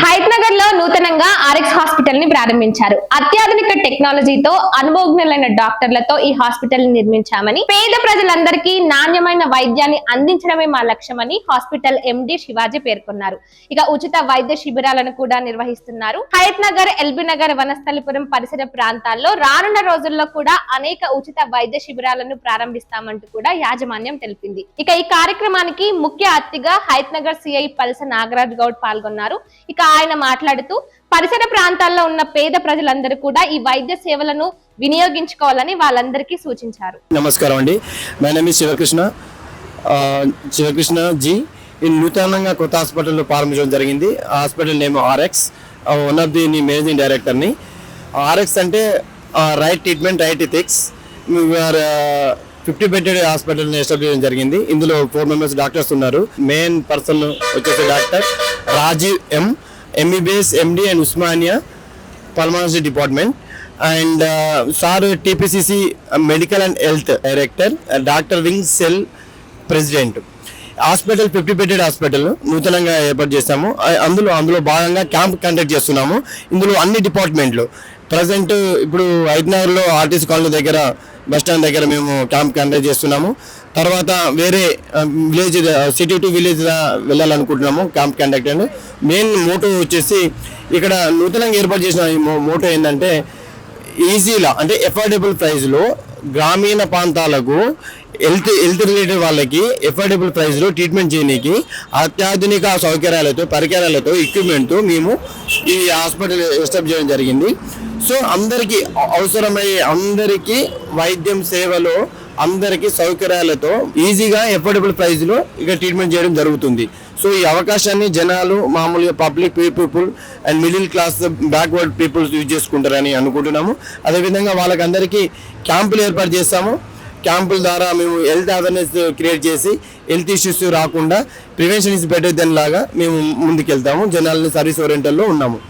హైదనగర్ లో నూతనంగా RX hospital ని ప్రారంభించారు. అత్యాధునిక టెక్నాలజీతో అనుభవజ్ఞులైన డాక్టర్లతో ఈ హాస్పిటల్ ని నిర్మించామని, పేద ప్రజలందరికీ నాణ్యమైన వైద్యాన్ని అందించడమే మా లక్ష్యమని హాస్పిటల్ ఎండి శివాజీ పేర్కొన్నారు. ఇక ఉచిత వైద్య శిబిరాలను కూడా నిర్వహిస్తున్నారు. హయత్నగర్, ఎల్బీ నగర్, వనస్థలిపురం పరిసర ప్రాంతాల్లో రానున్న రోజుల్లో కూడా అనేక ఉచిత వైద్య శిబిరాలను ప్రారంభిస్తామంటూ కూడా యాజమాన్యం తెలిపింది. ఇక ఈ కార్యక్రమానికి ముఖ్య అతిథిగా హయత్నగర్ సిఐ పల్స నాగరాజ్ గౌడ్ పాల్గొన్నారు. ఇక ఆయన మాట్లాడుతూ పరిసర ప్రాంతాల్లో ఉన్న పేద ప్రజలందరూ కూడా ఈ వైద్య సేవలను వినియోగించుకోవాలని వాళ్ళందరికీ సూచించారు. నమస్కారం అండి, my name is Shivakrishna ji. ఈ నూతనంగా కొత్త హాస్పిటల్ ప్రారంభించడం జరిగింది. Hospital name RX, one of the managing డైరెక్టర్ని. ఆర్ఎక్స్ అంటే right treatment, right ethics. 50 bedded హాస్పిటల్ని ఎస్టాబ్లిష్ చేయడం జరిగింది. ఇందులో 4 మెంబర్స్ డాక్టర్స్ ఉన్నారు. మెయిన్ పర్సన్ వచ్చేసి doctor Rajiv M, MBBS, MD and Osmania pulmonology department. And sir TPCC medical and health director, doctor wing cell president. Hospital 50 bedded hospital నూతనంగా ఏర్పాటు చేస్తాము. అందులో భాగంగా క్యాంప్ కండక్ట్ చేస్తున్నాము. ఇందులో అన్ని డిపార్ట్మెంట్లు ప్రజెంట్ ఇప్పుడు హైదనగర్లో ఆర్టీసీ కాలనీ దగ్గర, బస్ స్టాండ్ దగ్గర మేము క్యాంప్ కండక్ట్ చేస్తున్నాము. తర్వాత వేరే విలేజ్, సిటీ టు విలేజ్ వెళ్ళాలనుకుంటున్నాము camp conduct. And main motto వచ్చేసి ఇక్కడ నూతనంగా ఏర్పాటు చేసిన మోటో ఏంటంటే ఈజీలా, అంటే ఎఫోర్డబుల్ ప్రైస్లో గ్రామీణ ప్రాంతాలకు హెల్త్ రిలేటెడ్ వాళ్ళకి ఎఫోర్డబుల్ ప్రైస్లో ట్రీట్మెంట్ చేయడానికి అత్యాధునిక సౌకర్యాలతో, పరికరాలతో, ఎక్విప్మెంట్తో మేము ఈ హాస్పిటల్ ఎస్టాబ్లిష్ చేయడం జరిగింది. సో అందరికీ అవసరమయ్యే అందరికీ వైద్యం సేవలో అందరికీ సౌకర్యాలతో ఈజీగా ఎఫోర్డబుల్ ప్రైస్లో ఇక ట్రీట్మెంట్ చేయడం జరుగుతుంది. సో ఈ అవకాశాన్ని జనాలు, మామూలుగా public people and middle class backward peoples use చేసుకుంటారని అనుకుంటున్నాము. అదేవిధంగా వాళ్ళకందరికీ క్యాంపులు ఏర్పాటు చేస్తాము. క్యాంపుల ద్వారా మేము హెల్త్ అవేర్నెస్ క్రియేట్ చేసి హెల్త్ ఇష్యూస్ రాకుండా ప్రివెన్షన్ ఇస్ బెటర్ దెన్ లాగా మేము ముందుకెళ్తాము. జనాలని సర్వీస్ ఓరియంటెడ్లో ఉన్నాము.